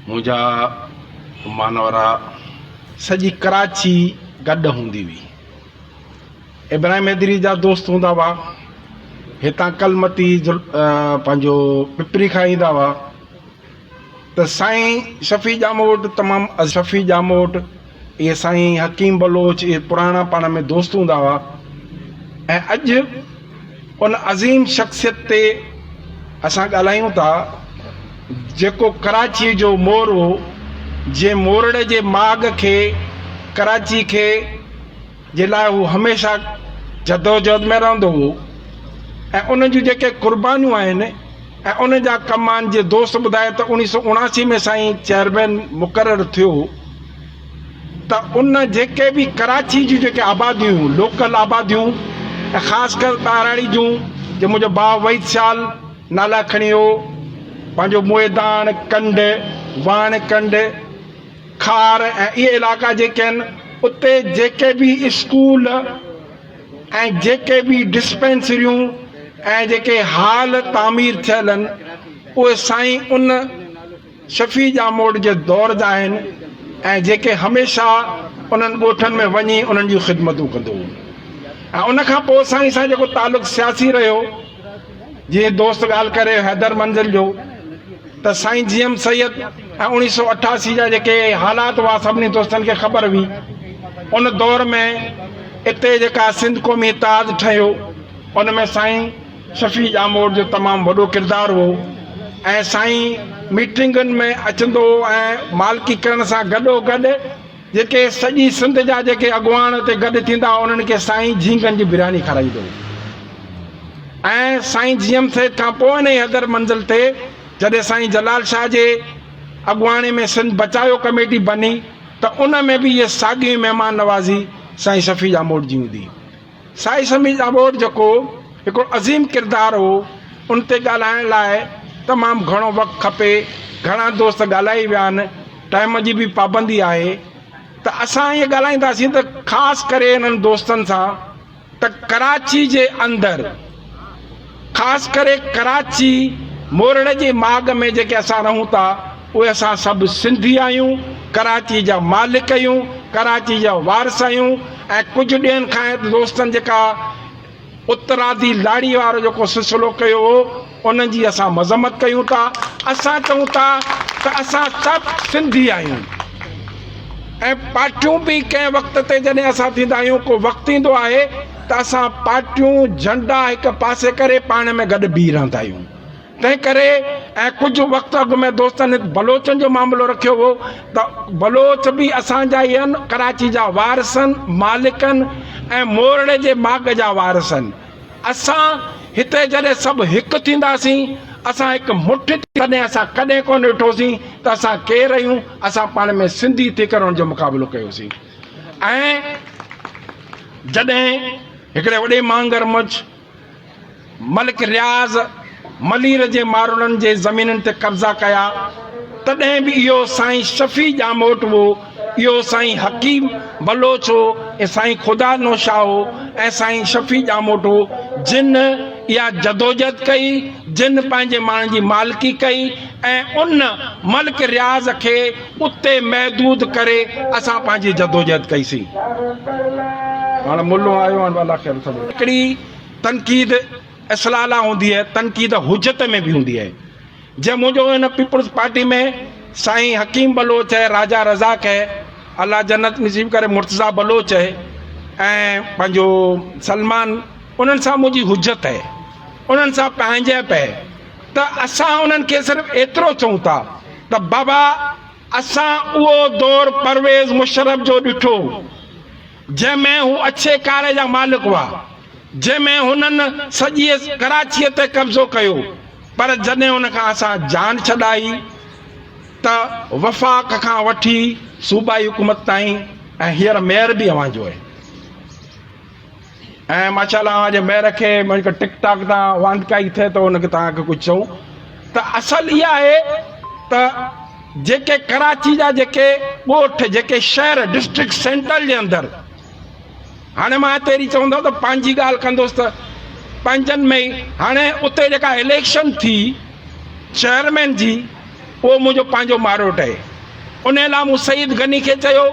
मुझा मानवरा सजी कराची गड होंदी हुई। इब्राहिम हैदरी जा दोस्त होंदा हुआ, हितां कलमती पंहिंजो पिपरी खां ईंदा हुआ। त साईं शफ़ी जामोट तमामु शफ़ी जामोट, इहे साईं हकीम बलोच, इहे पुराणा पाण में दोस्त हूंदा हुआ। ऐं अॼु उन अज़ीम शख़्सियत ते असां ॻाल्हायूं था जेको कराची जो मोर हो, जे मोरड़े जे माॻ खे, कराची खे जे लाइ हू हमेशह जदोजहद में रहंदो हो। ऐं उन जूं जेके क़ुर्बानियूं आहिनि ऐं उन जा कम आहिनि, जे दोस्त ॿुधाए त 1979 में साईं चेयरमैन मुक़ररु थियो। त उन जेके बि कराची जूं जेके आबादियूं, लोकल आबादियूं, ऐं ख़ासि कर ॿाराड़ी जूं, जो मुंहिंजो भाउ वहीद शाल नाला खणी हो, पंहिंजो मुएदान कंड, वाण कंड, खार ऐं इहे इलाइक़ा जेके आहिनि, उते जेके बि स्कूल ऐं जेके बि डिस्पेंसरियूं ऐं जेके हाल तामीर थियल आहिनि, उहे साईं उन शफ़ी जामोट जे दौर जा आहिनि। ऐं जेके हमेशह उन्हनि ॻोठनि में वञी उन्हनि जूं ख़िदमतूं कंदो हो। ऐं उनखां पोइ साईं सां जेको तालुक़ु सियासी रहियो, जीअं दोस्त ॻाल्हि करे हैदर मंज़िल जो, त साईं जीएम सैयद ऐं 1988 जा जेके हालात हुआ सभिनी दोस्तनि खे ख़बर हुई। उन दौर में इते जेका सिंध क़ौमी इत्तेहाद ठहियो, उन में साईं शफ़ी जामोट जो तमामु वॾो किरदारु हो। ऐं साईं मीटिंगुनि में अचंदो ऐं मालिकी करण सां गॾोगॾु जेके सॼी सिंध जा जेके अॻुवान उते गॾु थींदा, उन्हनि खे साईं झींगनि जी बिरयानी खाराईंदो। ऐं साईं जीएम सैयद खां पोइ इन हैदर मंज़िल ते जॾहिं साईं जलाल शाह जे अॻुवाणी में सिंध बचायो कमेटी बनी, त उन में बि इहे साॻी महिमान नवाज़ी साईं शफ़ी जामोट जी हूंदी। साईं शफ़ी जामोट जेको हिकिड़ो अज़ीम किरदारु हो, उन ते ॻाल्हाइण लाइ तमामु घणो वक़्तु खपे। घणा दोस्त ॻाल्हाई विया आहिनि, टाइम जी बि पाबंदी आहे। त असां इहे ॻाल्हाईंदासीं त ख़ासि करे इन्हनि दोस्तनि सां त कराची जे अंदरि, ख़ासि करे कराची मोरड़े जे माॻ में जेके असां रहूं था, उहे असां सभु सिंधी आहियूं, कराची जा मालिक आहियूं, कराची जा वारिस आहियूं। ऐं कुझु ॾींहंनि खां दोस्तनि जेका उत्तरादी लाड़ी वारो जेको सिलसिलो कयो हो, उन्हनि जी असां मज़म्मत कयूं था। असां चऊं था त असां सभु सिंधी आहियूं। ऐं पार्टियूं बि कंहिं वक़्त ते जॾहिं असां थींदा आहियूं, को वक़्तु ईंदो आहे त असां पार्टियूं झंडा हिकु पासे करे पाण में गॾु बीह रहंदा आहियूं। तंहिं करे ऐं कुझु वक़्तु अॻु में दोस्तनि बलोचनि जो मामिलो रखियो हो, त बलोच बि असांजा ई आहिनि, कराची जा वारिसनि, मालिकनि ऐं मोरड़े जे माॻ जा वारिसनि। असां हिते जॾहिं सभु हिकु थींदासीं, असां हिकु मुठि कॾहिं असां कॾहिं कोन ॾिठोसीं त असां केरु आहियूं। असां पाण में सिंधी थी करे हुनजो मुक़ाबिलो कयोसीं। ऐं जॾहिं हिकिड़े वॾे मांगर मुझ मलिक रियाज़ मलीर जे मारुड़नि जे ज़मीननि ते कब्ज़ा कया, तॾहिं बि इहो साईं शफ़ी जामोट हो, इहो साईं हकीम बलोच हो, ऐं साईं खुदा नौशाह हो ऐं साईं शफ़ी जामोट हो, जिन इहा जदोजहद कई, जिन पंहिंजे माण्हुनि जी मालिकी कई ऐं उन मलिक रियाज़ खे उते महदूद करे असां पंहिंजी जदोजहद कईसीं। हाणे मुल्लो आयो आहे, हिकिड़ी तनक़ीद इस्लाला हूंदी आहे, तनक़ीद हुजत में बि हूंदी आहे। जंहिं मुंहिंजो हिन पीपुल्स पार्टी में साईं हकीम बलोच है, राजा रज़ाक है, अल्लाह जन्नत नसीब करे, मुर्तज़ा बलोच है ऐं पंहिंजो सलमान, उन्हनि सां मुंहिंजी हुजत आहे, उन्हनि सां पंहिंजप आहे। त असां उन्हनि खे सिर्फ़ु एतिरो चऊं था त बाबा, असां उहो दौर परवेज़ मुशर्रफ जो ॾिठो जंहिंमें हू अच्छे कारे जा मालिक हुआ, जंहिंमें हुननि सॼी कराचीअ ते कब्ज़ो कयो। पर जॾहिं हुन खां असां जान छॾाई त वफ़ाक़ खां वठी सूबाई हुकूमत ताईं ऐं हींअर मेयर बि अवांजो आहे। ऐं माशाअल्लाह अवां जे मेयर खे टिक टाक तां वांदकाई थिए त हुनखे तव्हांखे कुझु चऊं त असल इहा आहे त जेके कराची जा जेके ॻोठ, जेके शहर, डिस्ट्रिक्ट सेंट्रल जे अंदरि, हाणे मां तेरी चवंदो त पंहिंजी ॻाल्हि कंदुसि त 5 में ई हाणे उते जेका इलेक्शन थी चेयरमैन जी, उहो मुंहिंजो पंहिंजो मारोट आहे। उन लाइ मूं सईद गनी खे चयो,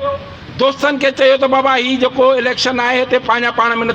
दोस्तनि खे चयो त बाबा हीउ जेको इलेक्शन आहे हिते पंहिंजा पाण में न